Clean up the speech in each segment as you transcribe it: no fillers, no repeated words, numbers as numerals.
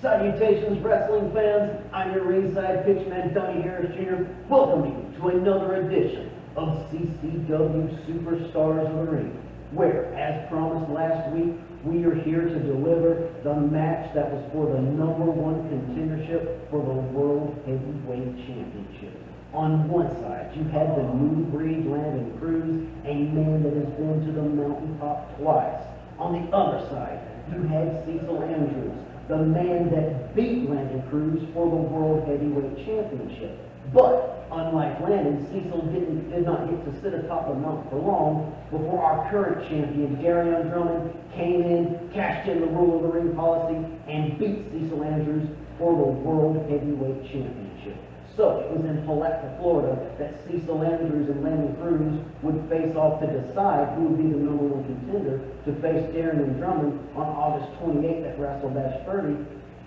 Salutations, wrestling fans. I'm your ringside pitchman, Donnie Harris Jr., welcoming you to another edition of CCW Superstars of the Ring, where, as promised last week, we are here to deliver the match that was for the #1 contendership for the World Heavyweight Championship. On one side, you had the new breed Landon Cruz, a man that has been to the mountaintop twice. On the other side, you had Cecil Andrews, the man that beat Landon Cruz for the World Heavyweight Championship. But, unlike Landon, Cecil did not get to sit atop the mountain for long before our current champion, Darryon Drummond, came in, cashed in the rule of the ring policy, and beat Cecil Andrews for the World Heavyweight Championship. So, it was in Palatka, Florida, that Cecil Andrews and Landon Cruz would face off to decide who would be the #1 contender to face Darryon Drummond on August 28th at WRESTLEBASH 30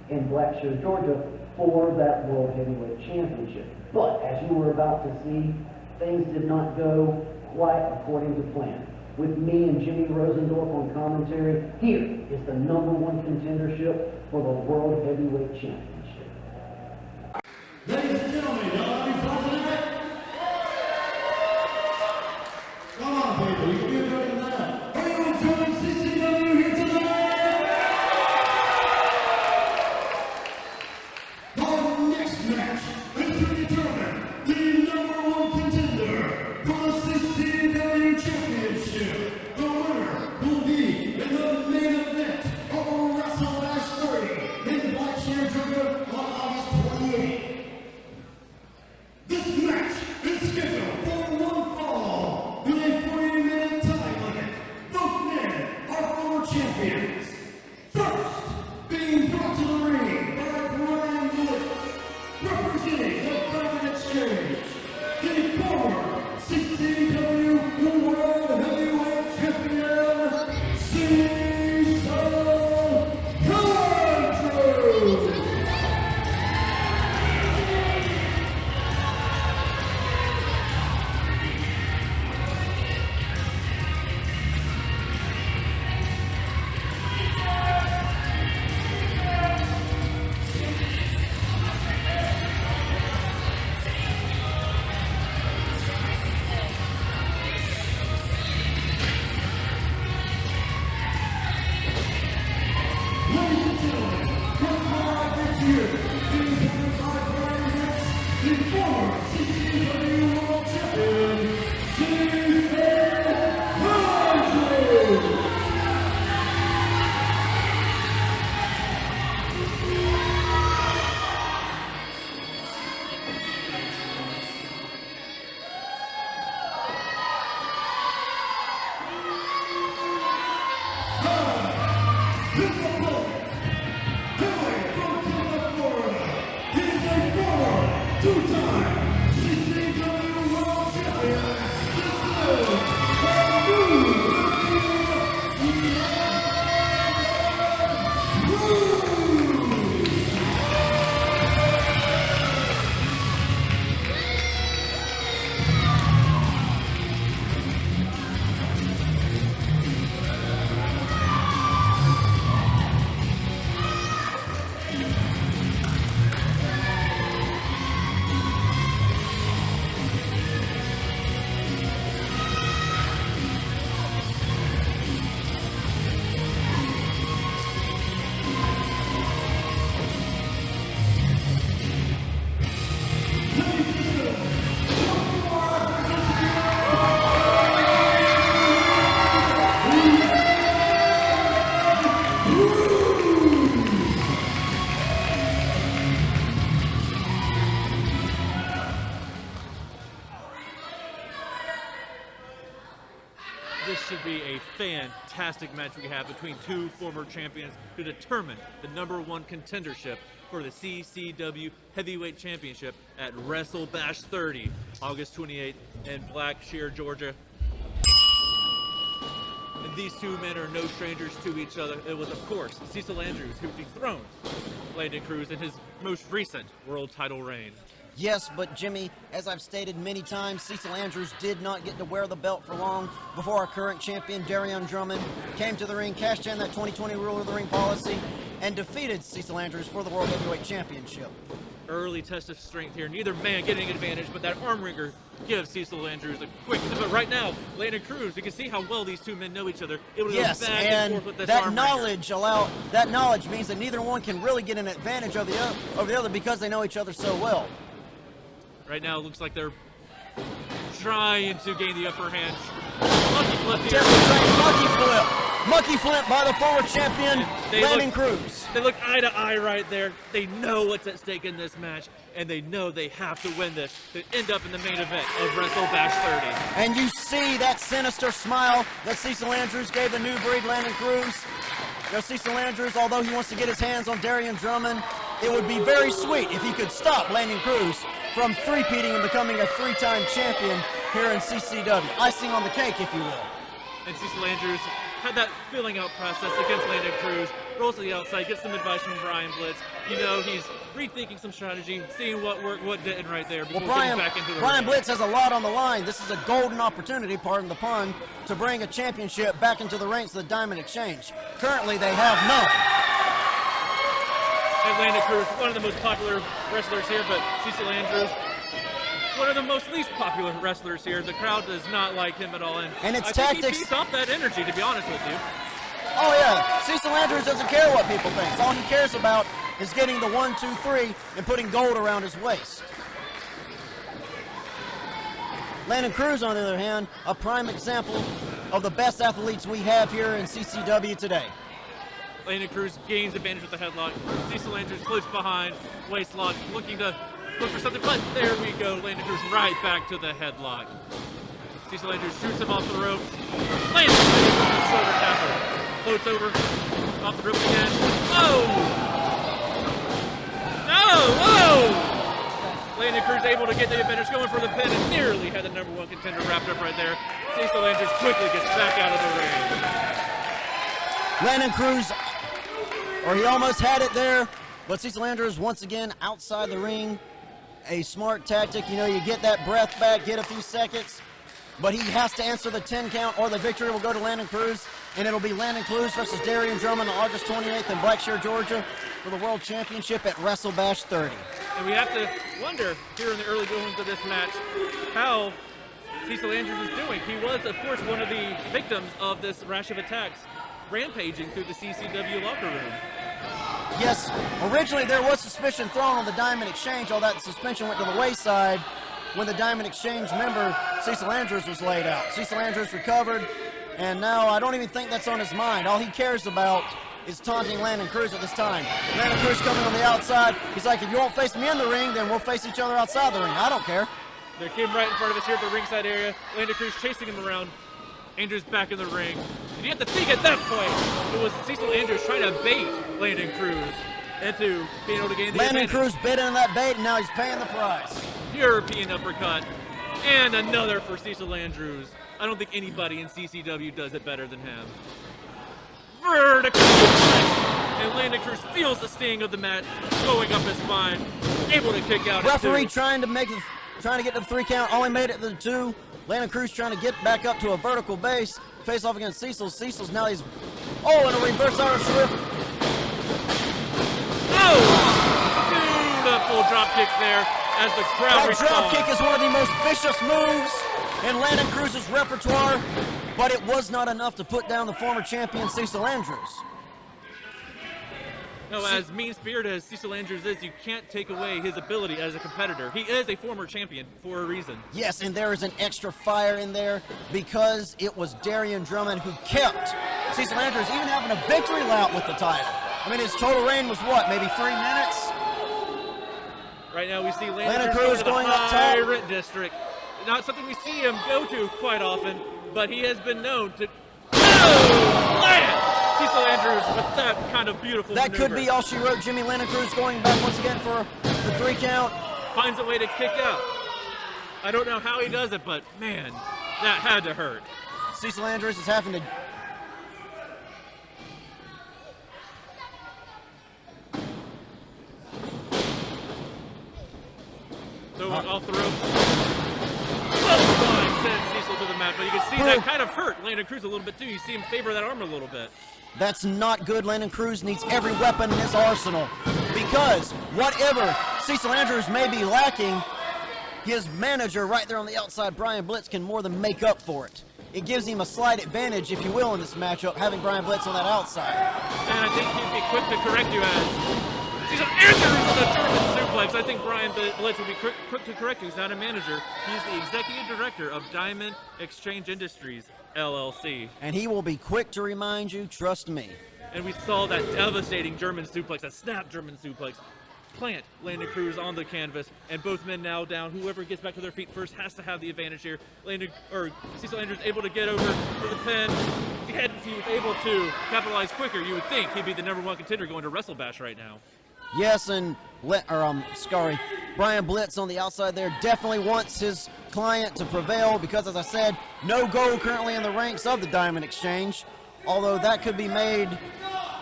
in Blackshear, Georgia, for that World Heavyweight Championship. But, as you were about to see, things did not go quite according to plan. With me and Jimmy Rosendorf on commentary, here is the #1 contendership for the World Heavyweight Championship. Ladies and gentlemen, y'all ready for tonight? Come on, people, you can be better than that. Are you enjoying CCW here tonight? Our next match is to determine the #1 contender for the CCW Championship. The winner will be in the main event of WrestleBash 30 in Blackshear, Georgia on August 28th. This match is scheduled for one fall with a 40-minute time limit. Both men are former champions. First, being brought to the ring by Bryce, representing the Diamond Exchange, the former CCW World Heavyweight Champion, Cecil Andrews. This should be a fantastic match we have between two former champions to determine the #1 contendership for the CCW Heavyweight Championship at WrestleBash 30, August 28th in Blackshear, Georgia. And these two men are no strangers to each other. It was, of course, Cecil Andrews who dethroned Landon Cruz in his most recent world title reign. Yes, but Jimmy, as I've stated many times, Cecil Andrews did not get to wear the belt for long before our current champion, Darryon Drummond, came to the ring, cashed in that 2020 Rule of the Ring policy, and defeated Cecil Andrews for the World Heavyweight Championship. Early test of strength here. Neither man getting an advantage, but that arm wringer gives Cecil Andrews a quick. But right now, Landon Cruz, you can see how well these two men know each other. It was Yes, go back and forth with this that arm knowledge means that neither one can really get an advantage over the other because they know each other so well. Right now, it looks like they're trying to gain the upper hand. Monkey flip by the former champion, Landon Cruz. They look eye to eye right there. They know what's at stake in this match, and they know they have to win this to end up in the main event of WrestleBash 30. And you see that sinister smile that Cecil Andrews gave the new breed Landon Cruz. You know, Cecil Andrews, although he wants to get his hands on Darryon Drummond, it would be very sweet if he could stop Landon Cruz from three-peating and becoming a three-time champion here in CCW. Icing on the cake, if you will. And Cecil Andrews had that filling out process against Landon Cruz, rolls to the outside, gets some advice from Brian Blitz. You know, he's rethinking some strategy, seeing what worked, what didn't right there before getting back into the Brian ring. Blitz has a lot on the line. This is a golden opportunity, pardon the pun, to bring a championship back into the ranks of the Diamond Exchange. Currently, they have none. And Landon Cruz, one of the most popular wrestlers here, but Cecil Andrews, one of the most least popular wrestlers here. The crowd does not like him at all. And it's I tactics. think he feeds off that energy, to be honest with you. Oh yeah, Cecil Andrews doesn't care what people think. All he cares about is getting the 1, 2, 3 and putting gold around his waist. Landon Cruz, on the other hand, a prime example of the best athletes we have here in CCW today. Landon Cruz gains advantage with the headlock. Cecil Andrews slips behind, waist lock, looking to look for something, but there we go. Landon Cruz right back to the headlock. Cecil Andrews shoots him off the ropes. Landon Cruz shoulder tackle. Floats over, off the ropes again. Oh! Oh! Landon Cruz able to get the advantage, going for the pin, and nearly had the number one contender wrapped up right there. Cecil Andrews quickly gets back out of the ring. Landon Cruz, or he almost had it there, but Cecil Andrews once again outside the ring. A smart tactic, you know, you get that breath back, get a few seconds, but he has to answer the 10 count or the victory will go to Landon Cruz, and it'll be Landon Cruz versus Darryon Drummond on August 28th in Blackshear, Georgia for the World Championship at WrestleBash 30. And we have to wonder here in the early goings of this match how Cecil Andrews is doing. He was, of course, one of the victims of this rash of attacks rampaging through the CCW locker room. Yes, originally there was suspicion thrown on the Diamond Exchange. All that suspension went to the wayside when the Diamond Exchange member, Cecil Andrews, was laid out. Cecil Andrews recovered, and now I don't even think that's on his mind. All he cares about is taunting Landon Cruz at this time. Landon Cruz coming on the outside. He's like, if you won't face me in the ring, then we'll face each other outside the ring. I don't care. They came right in front of us here at the ringside area. Landon Cruz chasing him around. Andrews back in the ring. And you have to think at that point, it was Cecil Andrews trying to bait Landon Cruz into being able to gain the Landon advantage. Cruz bit into that bait, and now he's paying the price. European uppercut. And another for Cecil Andrews. I don't think anybody in CCW does it better than him. Vertical suplex. And Landon Cruz feels the sting of the mat going up his spine. Able to kick out. Referee trying to get to the 3 count, only made it to the 2. Landon Cruz trying to get back up to a vertical base. Face off against Cecil. Cecil's now he's, and a reverse Irish whip. Oh! Beautiful drop kick there as the crowd That responds. drop kick is one of the most vicious moves in Landon Cruz's repertoire, but it was not enough to put down the former champion Cecil Andrews. No, as mean-spirited as Cecil Andrews is, you can't take away his ability as a competitor. He is a former champion for a reason. Yes, and there is an extra fire in there because it was Darryon Drummond who kept Cecil Andrews even having a victory lap with the title. I mean, his total reign was what, maybe 3 minutes? Right now we see Landon Cruz going up top. Tyrant District. Not something we see him go to quite often, but he has been known to land Cecil Andrews with that kind of beautiful That maneuver. could be all she wrote. Jimmy Landon Cruz going back once again for the 3 count. Finds a way to kick out. I don't know how he does it, but man, that had to hurt. Cecil Andrews is having to... So off the ropes. Clothesline sends Cecil to the match, but you can see that kind of hurt Landon Cruz a little bit too. You see him favor that arm a little bit. That's not good. Landon Cruz needs every weapon in his arsenal, because whatever Cecil Andrews may be lacking, his manager right there on the outside, Brian Blitz, can more than make up for it. It gives him a slight advantage, if you will, in this matchup, having Brian Blitz on that outside. And I think he'd be quick to correct you as Cecil Andrews with a German suplex. I think Brian Blitz would be quick to correct you. He's not a manager. He's the executive director of Diamond Exchange Industries, LLC. And he will be quick to remind you, trust me. And we saw that devastating German suplex, that snap German suplex, plant Landon Cruz on the canvas, and both men now down. Whoever gets back to their feet first has to have the advantage here. Cecil Andrews able to get over for the pin. If he was able to capitalize quicker, you would think he'd be the #1 contender going to WrestleBash right now. Yes, and Brian Blitz on the outside there definitely wants his client to prevail, because, as I said, no gold currently in the ranks of the Diamond Exchange. Although that could be made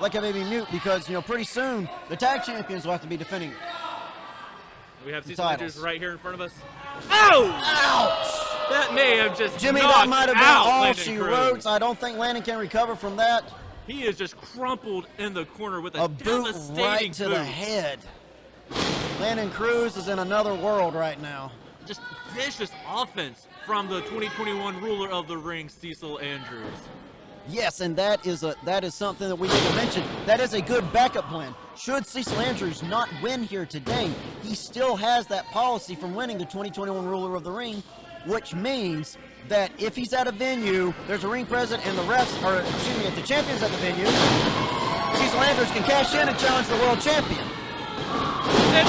like a baby mute, because pretty soon the tag champions will have to be defending. We have Cecil Andrews right here in front of us. Oh! Ouch! That may have just Jimmy, knocked that might have been out all Landon she Cruz. wrote. I don't think Landon can recover from that. He is just crumpled in the corner with a boot devastating right to the head. Landon Cruz is in another world right now. Just vicious offense from the 2021 ruler of the ring, Cecil Andrews. Yes, and that is something that we need to mention. That is a good backup plan. Should Cecil Andrews not win here today, he still has that policy from winning the 2021 ruler of the ring, which means that if he's at a venue, there's a ring president and the refs, if the champion's at the venue, Cecil Andrews can cash in and challenge the world champion. And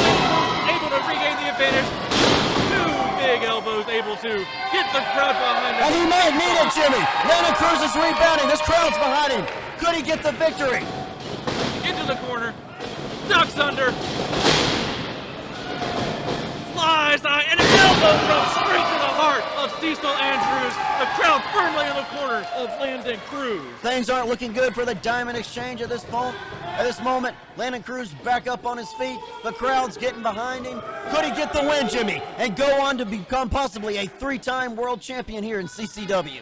able to regain the advantage. Two big elbows able to get the crowd behind him. And he might need it, Jimmy. Landon Cruz is rebounding. This crowd's behind him. Could he get the victory? Into the corner. Ducks under. Flies high. And an elbow drop straight to the heart of Cecil Andrews. The crowd firmly in the corner of Landon Cruz. Things aren't looking good for the Diamond Exchange at this point. At this moment, Landon Cruz back up on his feet. The crowd's getting behind him. Could he get the win, Jimmy, and go on to become possibly a 3-time world champion here in CCW?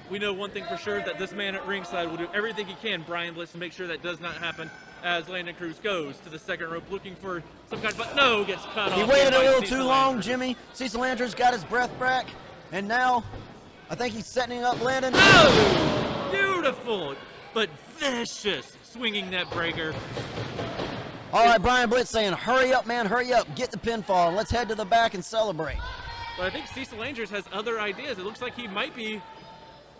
We know one thing for sure, that this man at ringside will do everything he can, Brian Blitz, to make sure that does not happen, as Landon Cruz goes to the second rope looking for some kind of, but no, gets cut off. He waited a little Cecil too long, Andrews. Jimmy. Cecil Andrews got his breath back, and now I think he's setting up Landon. Oh, beautiful, but vicious swinging net breaker. All right, Brian Blitz saying, hurry up, man, hurry up. Get the pinfall, and let's head to the back and celebrate. But I think Cecil Andrews has other ideas. It looks like he might be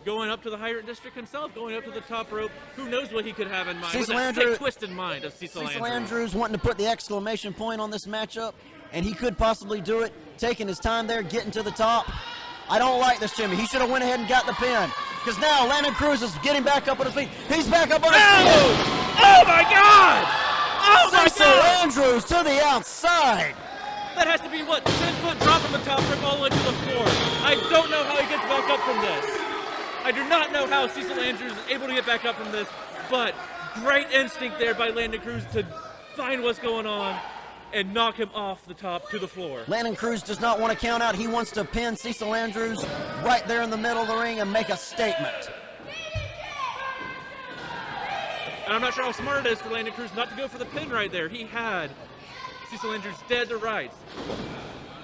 going up to the higher district himself, going up to the top rope. Who knows what he could have in mind? Cecil with that Andrews, sick, twisted mind of Cecil Andrews wanting to put the exclamation point on this matchup, and he could possibly do it, taking his time there, getting to the top. I don't like this, Jimmy. He should have went ahead and got the pin, because now Landon Cruz is getting back up on his feet. He's back up on his feet. Oh my God! Oh my Cecil God! Andrews to the outside. That has to be, what, 10-foot drop from the top rope all the way to the floor. I don't know how he gets back up from this. I do not know how Cecil Andrews is able to get back up from this, but great instinct there by Landon Cruz to find what's going on and knock him off the top to the floor. Landon Cruz does not want to count out. He wants to pin Cecil Andrews right there in the middle of the ring and make a statement. And I'm not sure how smart it is for Landon Cruz not to go for the pin right there. He had Cecil Andrews dead to rights.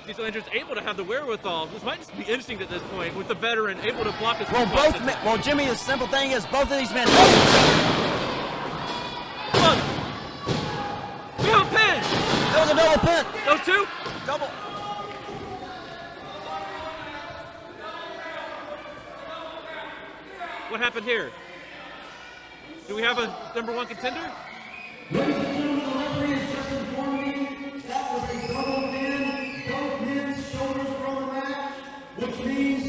Cecil Andrews able to have the wherewithal. This might just be instinct at this point, with the veteran able to block his Well, Jimmy, the simple thing is both of these men. Look! We have a pin! That was a double pin. Those two? Double. What happened here? Do we have a #1 contender? Ladies and gentlemen, the referee has just informed me that was a double pin. Both men's shoulders were on the mat, which means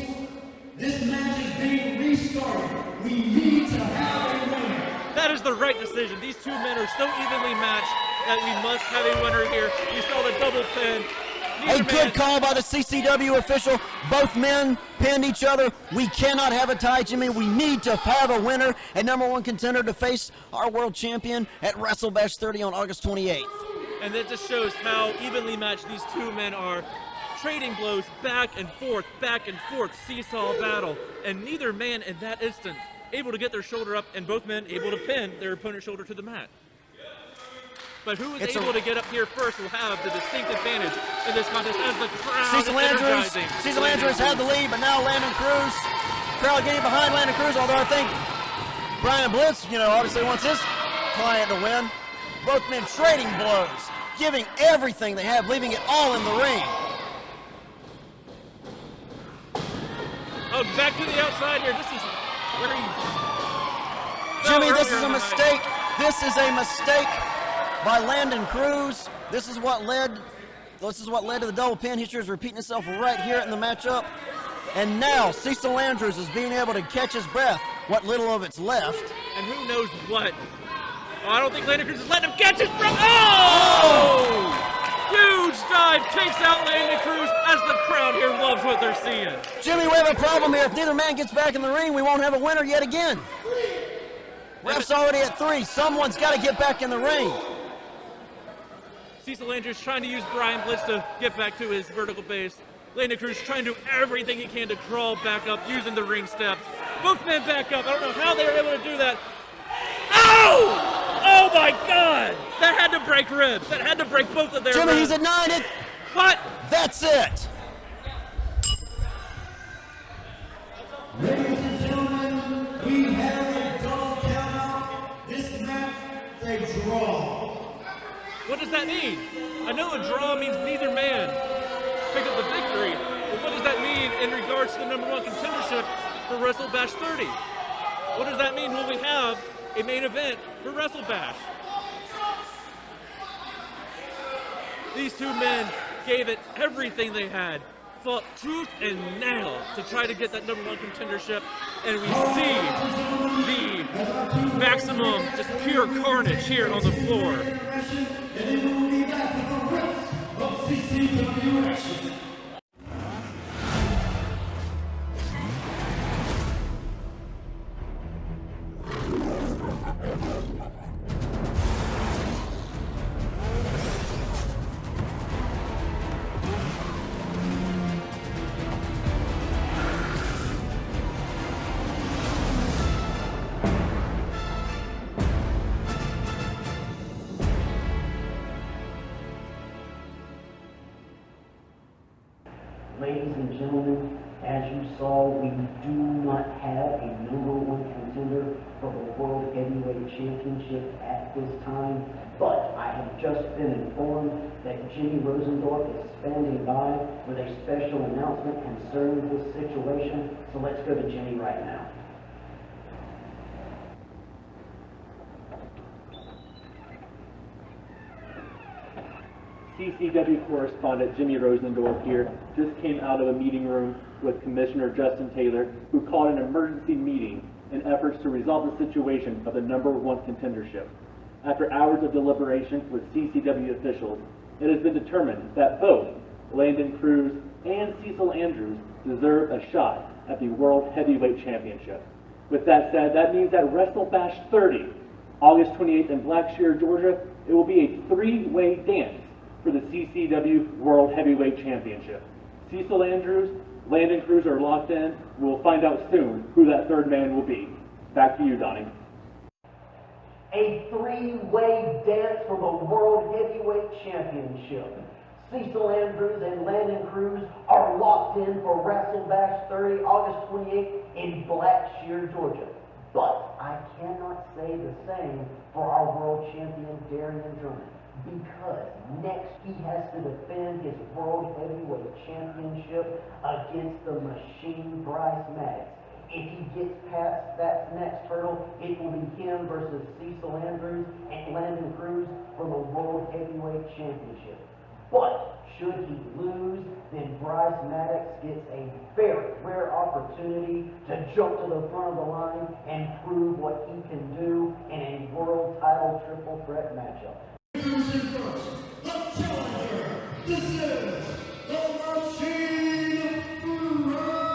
this match is being restarted. We need to have a winner. That is the right decision. These two men are so evenly matched that we must have a winner here. You saw the double pin. A good call by the CCW official. Both men pinned each other. We cannot have a tie, Jimmy. We need to have a winner and #1 contender to face our world champion at WrestleBash 30 on August 28th. And that just shows how evenly matched these two men are. trading blows back and forth, seesaw battle, and neither man in that instance able to get their shoulder up, and both men able to pin their opponent's shoulder to the mat. But who is able to get up here first will have the distinct advantage in this contest as the crowd is energizing. Cecil Andrews had the lead, but now Landon Cruz, crowd getting behind Landon Cruz, although I think Brian Blitz, obviously wants his client to win. Both men trading blows, giving everything they have, leaving it all in the ring. Oh, back to the outside here. This is where he... Jimmy, this is a mistake. This is a mistake by Landon Cruz. This is what led to the double pin. History is repeating itself right here in the matchup. And now Cecil Andrews is being able to catch his breath, what little of it's left. And who knows what. Oh, I don't think Landon Cruz is letting him catch his breath. Oh! Huge dive takes out Landon Cruz as the crowd here loves what they're seeing. Jimmy, we have a problem here. If neither man gets back in the ring, we won't have a winner yet again. Ref's already at 3. Someone's got to get back in the ring. Cecil Andrews trying to use Brian Blitz to get back to his vertical base. Landon Cruz trying to do everything he can to crawl back up using the ring steps. Both men back up. I don't know how they were able to do that. Ow! Oh my God! That had to break ribs. That had to break both of their Jimmy, ribs. he's at 9. What? That's it. Ladies and gentlemen, we have a double count. This match is a draw. What does that mean? I know a draw means neither man picked up the victory, but what does that mean in regards to the #1 contendership for WrestleBash 30? What does that mean when we have a main event for WrestleBash? These two men gave it everything they had, fought tooth and nail to try to get that #1 contendership, and we see the maximum, just pure carnage here on the floor. And then we will be back with the rest of CCW action. Ladies and gentlemen, as you saw, we do not have a #1 contender for the World Heavyweight Championship at this time, but I have just been informed that Jimmy Rosendorf is standing by with a special announcement concerning this situation, so let's go to Jimmy right now. CCW correspondent Jimmy Rosendorf here just came out of a meeting room with Commissioner Justin Taylor, who called an emergency meeting in efforts to resolve the situation of the #1 contendership. After hours of deliberation with CCW officials, it has been determined that both Landon Cruz and Cecil Andrews deserve a shot at the World Heavyweight Championship. With that said, that means that WrestleBash 30, August 28th in Blackshear, Georgia, it will be a 3-way dance for the CCW World Heavyweight Championship. Cecil Andrews, Landon Cruz are locked in. We'll find out soon who that third man will be. Back to you, Donnie. A 3-way dance for the World Heavyweight Championship. Cecil Andrews and Landon Cruz are locked in for WrestleBash 30, August 28th in Blackshear, Georgia. But I cannot say the same for our world champion, Darryon Drummond, because next he has to defend his World Heavyweight Championship against the machine Bryce Maddox. If he gets past that next hurdle, it will be him versus Cecil Andrews and Landon Cruz for the World Heavyweight Championship. But should he lose, then Bryce Maddox gets a very rare opportunity to jump to the front of the line and prove what he can do in a world title triple threat matchup. The challenger, this is the machine Bryce.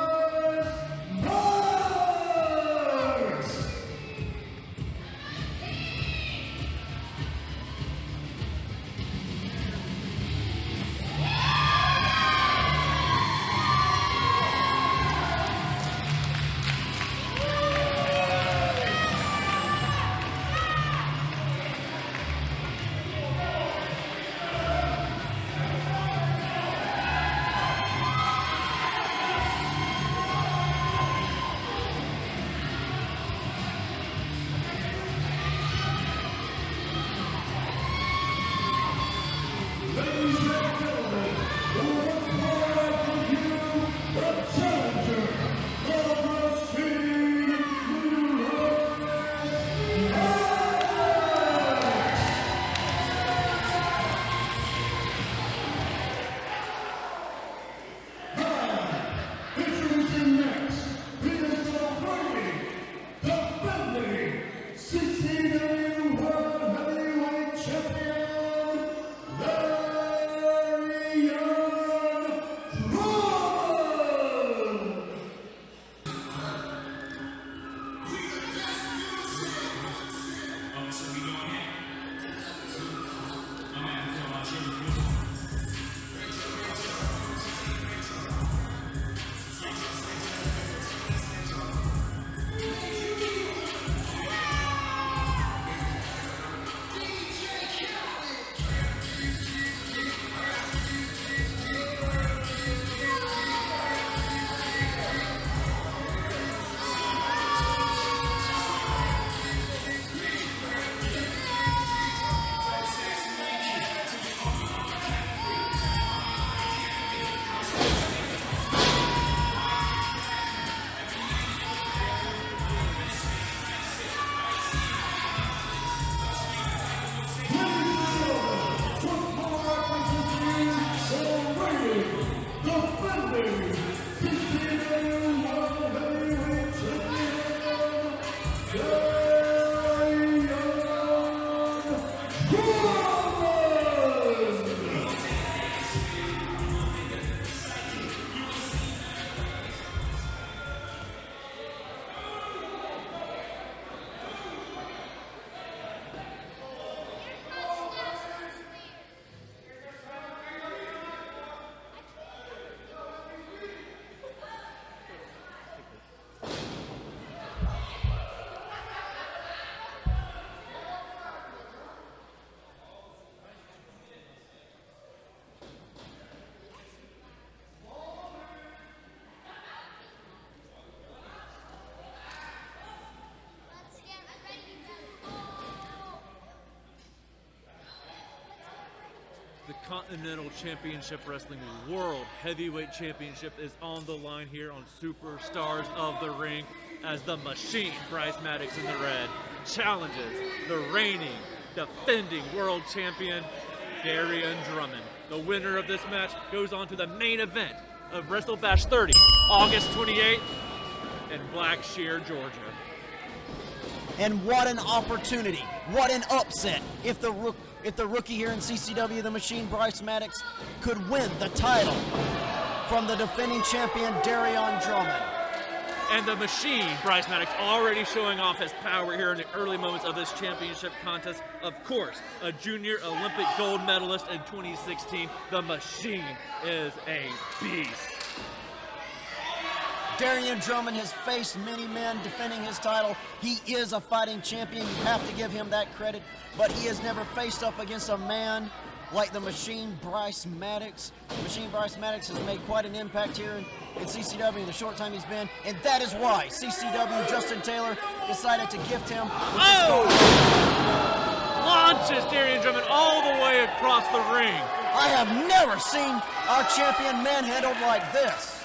Continental Championship Wrestling World Heavyweight Championship is on the line here on Superstars of the Ring as the Machine, Bryce Maddox in the red, challenges the reigning, defending world champion, Darryon Drummond. The winner of this match goes on to the main event of WrestleBash 30, August 28th in Blackshear, Georgia. And what an opportunity, what an upset if the rookie here in CCW, the Machine, Bryce Maddox, could win the title from the defending champion, Darryon Drummond. And the Machine, Bryce Maddox, already showing off his power here in the early moments of this championship contest. Of course, a junior Olympic gold medalist in 2016, the Machine is a beast. Darryon Drummond has faced many men defending his title. He is a fighting champion. You have to give him that credit. But he has never faced up against a man like the Machine, Bryce Maddox. The Machine, Bryce Maddox, has made quite an impact here in CCW in the short time he's been. And that is why CCW, Justin Taylor, decided to gift him with this gold. Launches Darryon Drummond all the way across the ring. I have never seen our champion manhandled like this.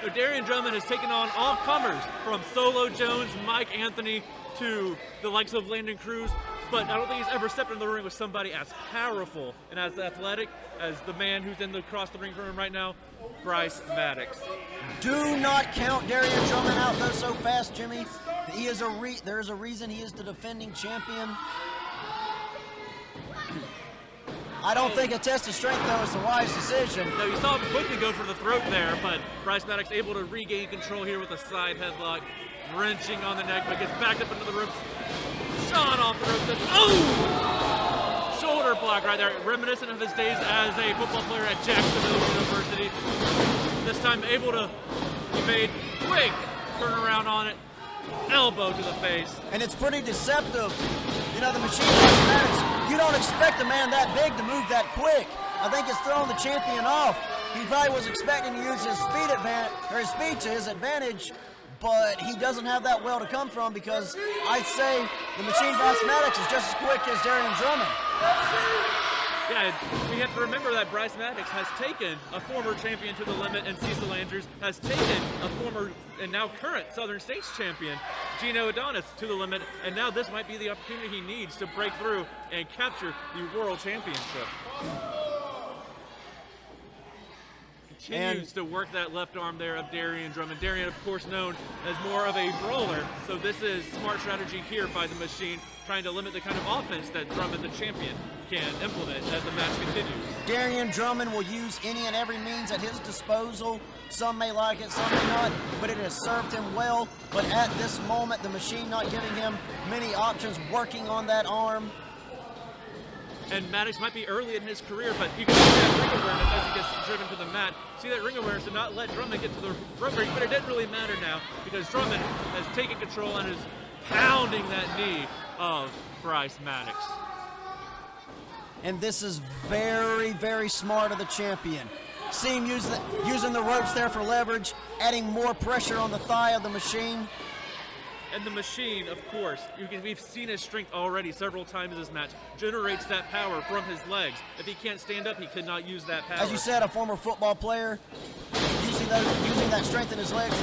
So Darryon Drummond has taken on all comers, from Solo Jones, Mike Anthony, to the likes of Landon Cruz, but I don't think he's ever stepped in the ring with somebody as powerful and as athletic as the man who's across the ring from him right now, Bryce Maddox. Do not count Darryon Drummond out though so fast, Jimmy. He is there is a reason he is the defending champion. I don't think a test of strength, though, is the wise decision. No, you saw him quickly go for the throat there, but Bryce Maddox able to regain control here with a side headlock, wrenching on the neck, but gets backed up into the ropes, shot off the ropes, oh! Shoulder block right there, reminiscent of his days as a football player at Jacksonville University. This time able to evade, quick turnaround on it, elbow to the face. And it's pretty deceptive. You know, the Machine, Bryce Maddox, you don't expect a man that big to move that quick. I think it's throwing the champion off. He probably was expecting to use his speed to his advantage, but he doesn't have that well to come from, because I'd say the Machine, Bryce Maddox, is just as quick as Darryon Drummond. Yeah, we have to remember that Bryce Maddox has taken a former champion to the limit, and Cecil has taken a former and now current Southern States champion, Gino Adonis, to the limit, and now this might be the opportunity he needs to break through and capture the World Championship. Continues to work that left arm there of Darryon Drummond. Darryon, of course, known as more of a brawler, so this is smart strategy here by the Machine, trying to limit the kind of offense that Drummond, the champion, can implement as the match continues. Darryon Drummond will use any and every means at his disposal. Some may like it, some may not, but it has served him well. But at this moment, the Machine not giving him many options, working on that arm. And Maddox might be early in his career, but you can see that ring awareness as he gets driven to the mat. See that ring awareness to not let Drummond get to the rope break, but it didn't really matter now, because Drummond has taken control and is pounding that knee of Bryce Maddox. And this is very, very smart of the champion. See him using the ropes there for leverage, adding more pressure on the thigh of the Machine. And the Machine, of course, we've seen his strength already several times in this match, generates that power from his legs. If he can't stand up, he could not use that power. As you said, a former football player, using that strength in his legs.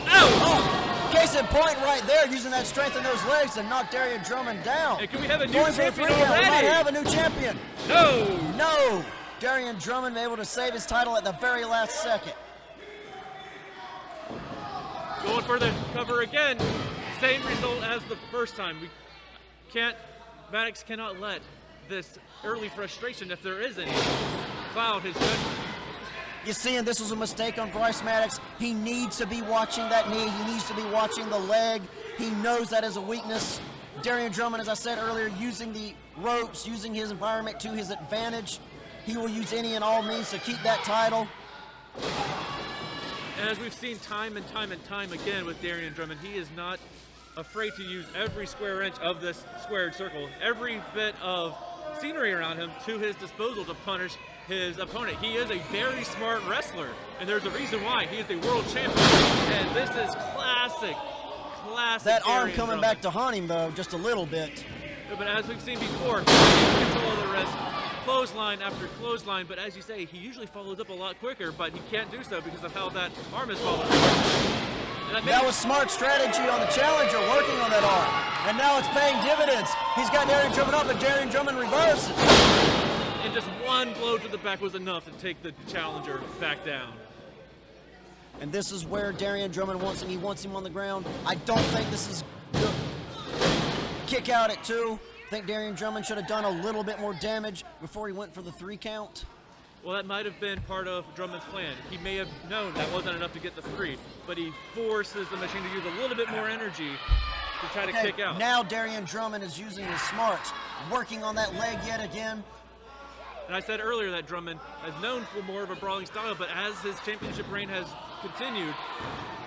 Oh! Case in point right there, using that strength in those legs to knock Darryon Drummond down. And can we have a new Going champion for a 3 count. We might already? have a new champion. No! Darryon Drummond able to save his title at the very last second. Going for the cover again. Same result as the first time. Maddox cannot let this early frustration, if there is any, cloud his judgment. You see, and this was a mistake on Bryce Maddox. He needs to be watching that knee. He needs to be watching the leg. He knows that is a weakness. Darryon Drummond, as I said earlier, using the ropes, using his environment to his advantage. He will use any and all means to keep that title. And as we've seen time and time again with Darryon Drummond, he is not afraid to use every square inch of this squared circle, every bit of scenery around him to his disposal to punish his opponent. He is a very smart wrestler, and there's a reason why. He is the world champion, and this is classic That arm Darryon coming Drummond. back to haunt him, though, just a little bit. But as we've seen before, he takes control of the wrist, clothesline after clothesline, but as you say, he usually follows up a lot quicker, but he can't do so because of how that arm is following. That was smart strategy on the challenger, working on that arm. And now it's paying dividends. He's got Darryon Drummond up, but Darryon Drummond reverses. And just one blow to the back was enough to take the challenger back down. And this is where Darryon Drummond wants him. He wants him on the ground. I don't think this is good. Kick out at 2. I think Darryon Drummond should have done a little bit more damage before he went for the 3 count. Well, that might have been part of Drummond's plan. He may have known that wasn't enough to get the 3, but he forces the machine to use a little bit more energy to try to kick out. Now Darryon Drummond is using his smarts, working on that leg yet again. And I said earlier that Drummond is known for more of a brawling style, but as his championship reign has continued,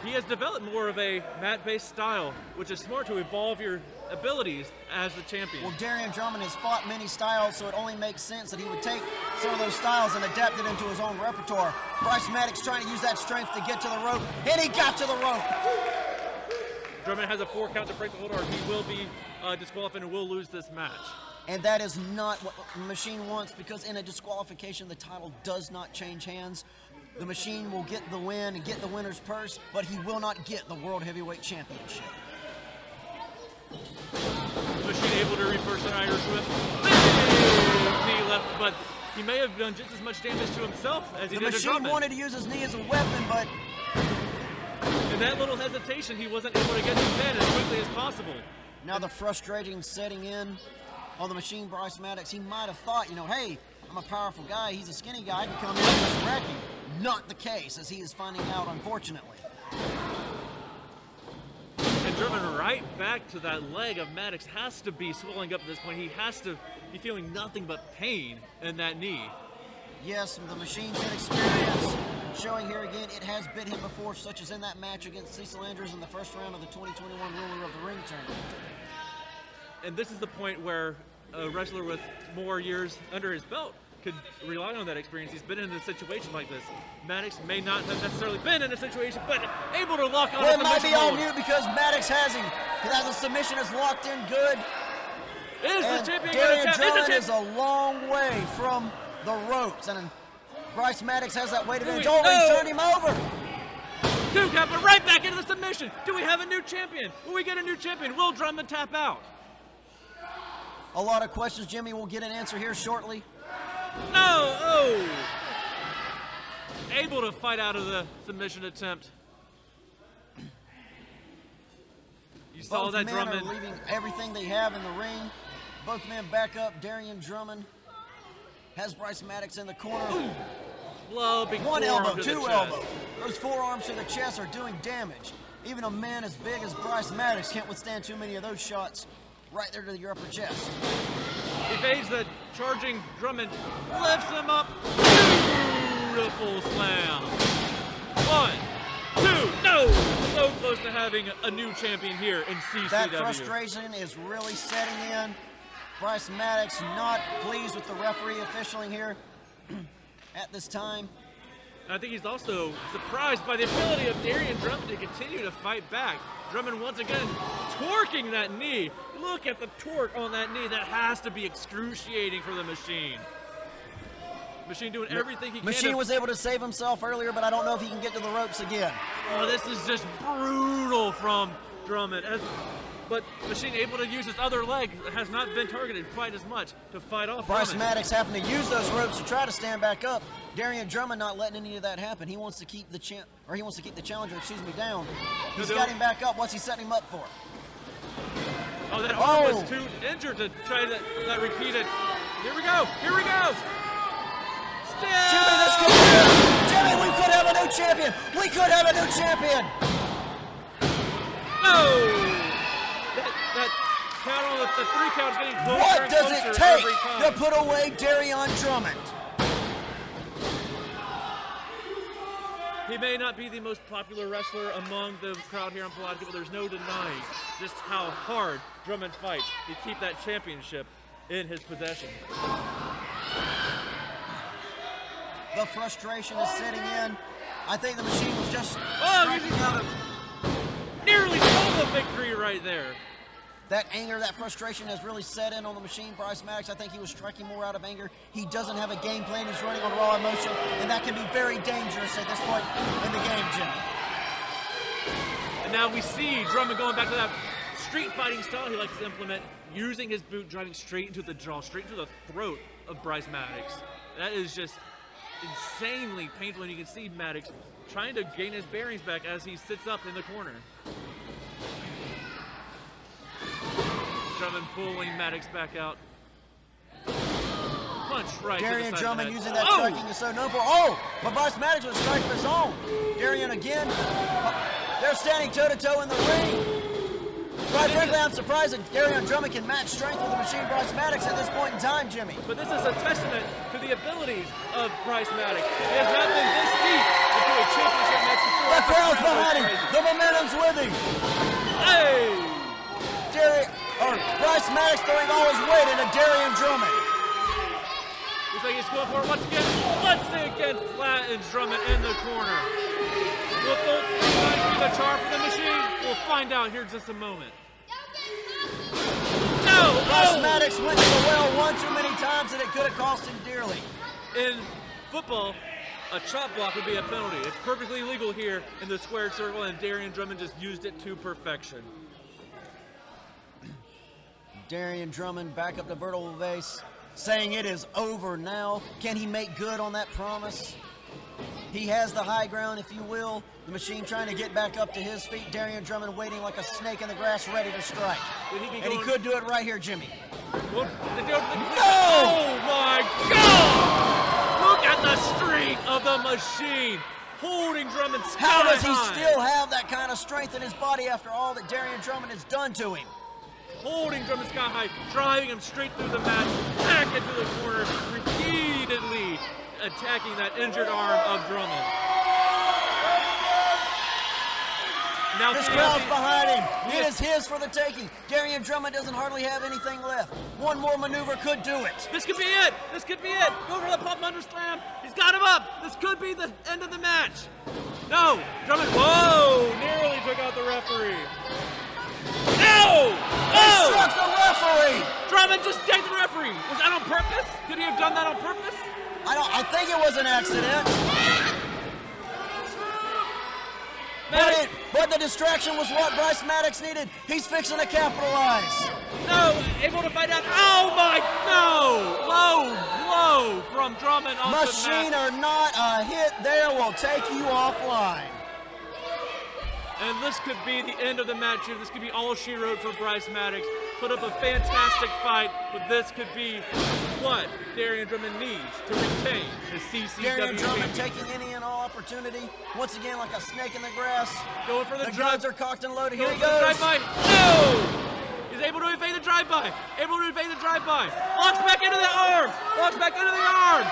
he has developed more of a mat-based style, which is smart to evolve your abilities as the champion. Well, Darryon Drummond has fought many styles, so it only makes sense that he would take some of those styles and adapt it into his own repertoire. Bryce Maddox trying to use that strength to get to the rope, and he got to the rope. Drummond has a 4 count to break the hold, or he will be disqualified and will lose this match. And that is not what the machine wants, because in a disqualification, the title does not change hands. The machine will get the win and get the winner's purse, but he will not get the World Heavyweight Championship. Machine able to reverse an Irish whip. Knee left, but he may have done just as much damage to himself as he did to Drummond. The machine wanted to use his knee as a weapon, but in that little hesitation, he wasn't able to get the pin as quickly as possible. Now the frustrating setting in on the machine, Bryce Maddox. He might have thought, you know, hey, I'm a powerful guy, he's a skinny guy, I can come in and just wreck him. Not the case, as he is finding out, unfortunately. And Drummond right back to that leg of Maddox has to be swelling up at this point. He has to be feeling nothing but pain in that knee. Yes, the machine's had experience. Showing here again, it has bit him before, such as in that match against Cecil Andrews in the first round of the 2021 Ruler of the Ring tournament. And this is the point where a wrestler with more years under his belt could rely on that experience. He's been in a situation like this. Maddox may not have necessarily been in a situation, but able to lock on. Well, it might be on mute because Maddox has him. The submission is locked in good. Is the champion Darryon Drummond is a long way from the ropes, and Bryce Maddox has that weight advantage. Oh, he turned him over. 2 count, but right back into the submission. Do we have a new champion? Will we get a new champion? Will Drummond tap out? A lot of questions, Jimmy. We'll get an answer here shortly. No! Oh! Able to fight out of the submission attempt. You saw Both that men Drummond are leaving everything they have in the ring. Both men back up. Darryon Drummond has Bryce Maddox in the corner. Low, big One forearm elbow, to the 2 chest. elbows. Those forearms to the chest are doing damage. Even a man as big as Bryce Maddox can't withstand too many of those shots right there to your upper chest. Evades the charging Drummond, lifts him up. Beautiful slam. 1, 2, no! So close to having a new champion here in CCW. That frustration is really setting in. Bryce Maddox not pleased with the referee officialing here at this time. And I think he's also surprised by the ability of Darryon Drummond to continue to fight back. Drummond once again torquing that knee. Look at the torque on that knee. That has to be excruciating for the machine. Machine doing everything he can. Machine was able to save himself earlier, but I don't know if he can get to the ropes again. Oh, this is just brutal from Drummond. But Machine able to use his other leg that has not been targeted quite as much to fight off Bryce Drummond. Maddox having to use those ropes to try to stand back up. Darryon Drummond not letting any of that happen. He wants to keep the challenger, down. He's got him back up. What's he setting him up for? Oh, that arm was too injured to try that repeated. Here we go. Here we go. Jimmy, this could be Jimmy, we could have a new champion. We could have a new champion. No. That count on the 3 count is getting closer What and does closer it take every time. to put away Darryon Drummond? He may not be the most popular wrestler among the crowd here on Palatka, but there's no denying just how hard Drummond fights to keep that championship in his possession. The frustration is setting in. I think the machine was just Oh, striking out of. nearly stole the victory right there. That anger, that frustration has really set in on the machine, Bryce Maddox. I think he was striking more out of anger. He doesn't have a game plan. He's running on raw emotion, and that can be very dangerous at this point in the game, Jimmy. And now we see Drummond going back to that street fighting style he likes to implement, using his boot, driving straight into the jaw, straight into the throat of Bryce Maddox. That is just insanely painful, and you can see Maddox trying to gain his bearings back as he sits up in the corner. Drummond pulling Maddox back out. Punch right to the Darryon side Drummond of the using head. that striking he's so known for. Oh, but Bryce Maddox was striking his own. Darryon again. They're standing toe-to-toe in the ring. Quite frankly, I'm surprised that Darryon Drummond can match strength with the machine Bryce Maddox at this point in time, Jimmy. But this is a testament to the abilities of Bryce Maddox. He has not been this deep into a championship match before. The crowd's behind him. The momentum's with him. Hey! Bryce Maddox throwing all his weight into Darryon Drummond. Looks like he's going for it once again, flattens Drummond in the corner. Will both sides be the charm for the machine? We'll find out here in just a moment. No! Bryce Maddox went to the well one too many times, and it could have cost him dearly. In football, a chop block would be a penalty. It's perfectly legal here in the squared circle, and Darryon Drummond just used it to perfection. Darryon Drummond back up the vertical base, saying it is over now. Can he make good on that promise? He has the high ground, if you will. The machine trying to get back up to his feet. Darryon Drummond waiting like a snake in the grass, ready to strike. And he could do it right here, Jimmy. No! Oh my God! Look at the strength of the machine, holding Drummond sky high. How does he still have that kind of strength in his body after all that Darryon Drummond has done to him? Holding Drummond sky high, driving him straight through the mat, back into the corner, repeatedly attacking that injured arm of Drummond. Now this crowd's behind him. It is his for the taking. Darryon Drummond doesn't hardly have anything left. One more maneuver could do it. This could be it. This could be it. Go for the pump under slam. He's got him up. This could be the end of the match. No. Drummond, whoa, nearly took out the referee. No! He struck the referee. Drummond just tagged the referee. Was that on purpose? Could he have done that on purpose? I think it was an accident. But the distraction was what Bryce Maddox needed. He's fixing to capitalize. No, able to fight out. Oh my, no! Low blow from Drummond on the mat. Machine or not, a hit there will take you offline. And this could be the end of the match here. This could be all she wrote for Bryce Maddox. Put up a fantastic fight, but this could be what Darryon Drummond needs to retain his CCW Darryon Drummond championship. taking any and all opportunity. Once again, like a snake in the grass. Going for the guns are cocked and loaded. Here Going he for the goes. drive-by. No! He's able to evade the drive-by. Able to evade the drive-by. Locks back into the arm. Locks back into the arm.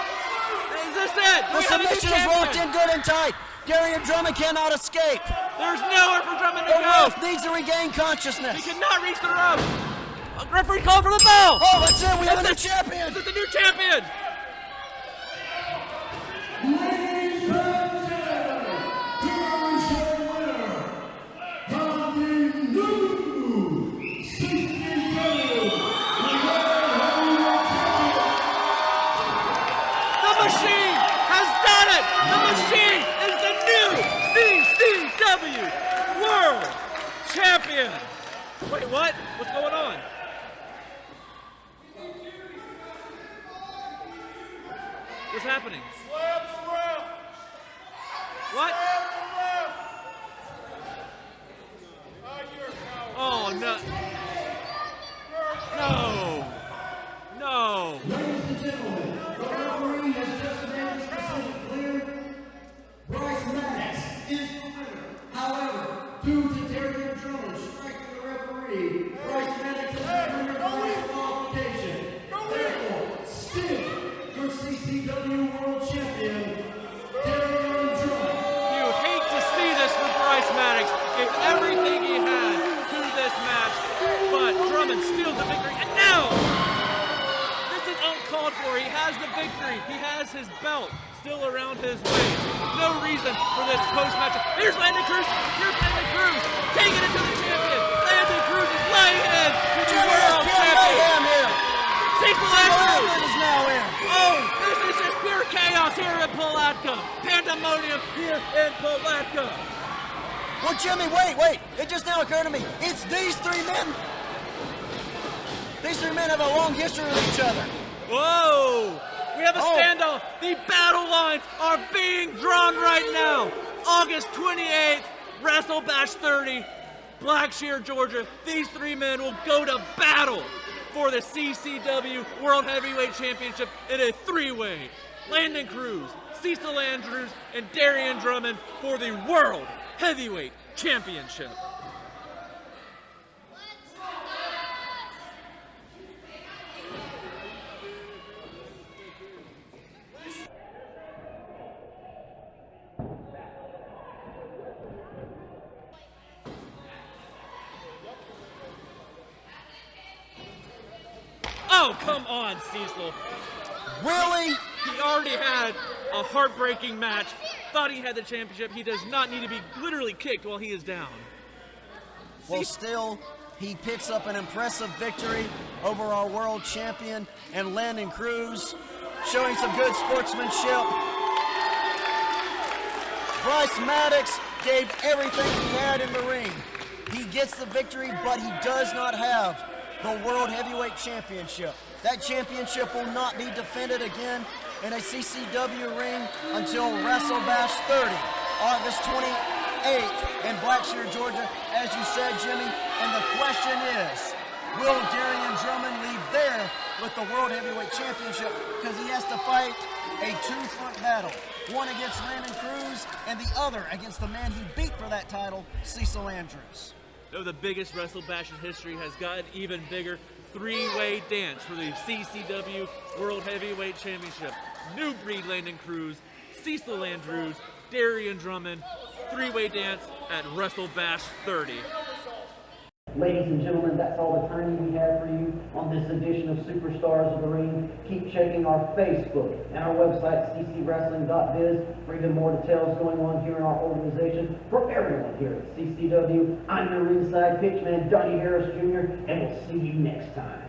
Is this it? The submission is locked in good and tight. Darryon Drummond cannot escape. There's nowhere for Drummond to The go. ref needs to regain consciousness. He cannot reach the rope. A referee called for the bell. Oh, that's it. We have a new champion. This is the new champion. Ladies and gentlemen, here's your winner, from the new CCW The machine has done it. The machine is the new CCW World Champion. Wait, what? What's going on? What's happening? What? Oh, no. No. No. Ladies and gentlemen, the referee has just made his decision clear. Bryce Maddox is the winner. However, due to Darryon Drummond striking the referee, Bryce Maddox is the winner by disqualification. Therefore, still your CCW World Champion, Darryon Drummond. You hate to see this from Bryce Maddox. Gave everything he had to this match, but Drummond steals the victory. And now, this is uncalled for. He has the victory. He has his belt still around his waist. No reason for this post-match. Here's Landon Cruz. Here's Landon Cruz taking it to the champion. Landon Cruz is laying in chaos here in Palatka. Pandemonium here in Palatka. Well, Jimmy, wait. It just now occurred to me. It's these three men. These three men have a long history with each other. Whoa! We have a standoff. The battle lines are being drawn right now. August 28th, WrestleBash 30, Blackshear, Georgia. These three men will go to battle for the CCW World Heavyweight Championship in a three-way. Landon Cruz, Cecil Andrews, and Darryon Drummond for the World Heavyweight Championship. Oh, come on, Cecil. Really? He already had a heartbreaking match. Thought he had the championship. He does not need to be literally kicked while he is down. Well, still, he picks up an impressive victory over our world champion and Landon Cruz, showing some good sportsmanship. Bryce Maddox gave everything he had in the ring. He gets the victory, but he does not have the World Heavyweight Championship. That championship will not be defended again in a CCW ring until WrestleBash 30, August 28th in Blackshear, Georgia, as you said, Jimmy. And the question is, will Darryon Drummond leave there with the World Heavyweight Championship? Because he has to fight a two-front battle, one against Landon Cruz and the other against the man he beat for that title, Cecil Andrews. Though the biggest WrestleBash in history has gotten even bigger. Three-way dance for the CCW World Heavyweight Championship. New breed Landon Cruz, Cecil Andrews, Darryon Drummond. Three-way dance at WrestleBash 30. Ladies and gentlemen, that's all the time we have for you on this edition of Superstars of the Ring. Keep checking our Facebook and our website, ccwrestling.biz, for even more details going on here in our organization. For everyone here at CCW, I'm your ringside pitchman, Donnie Harris Jr., and we'll see you next time.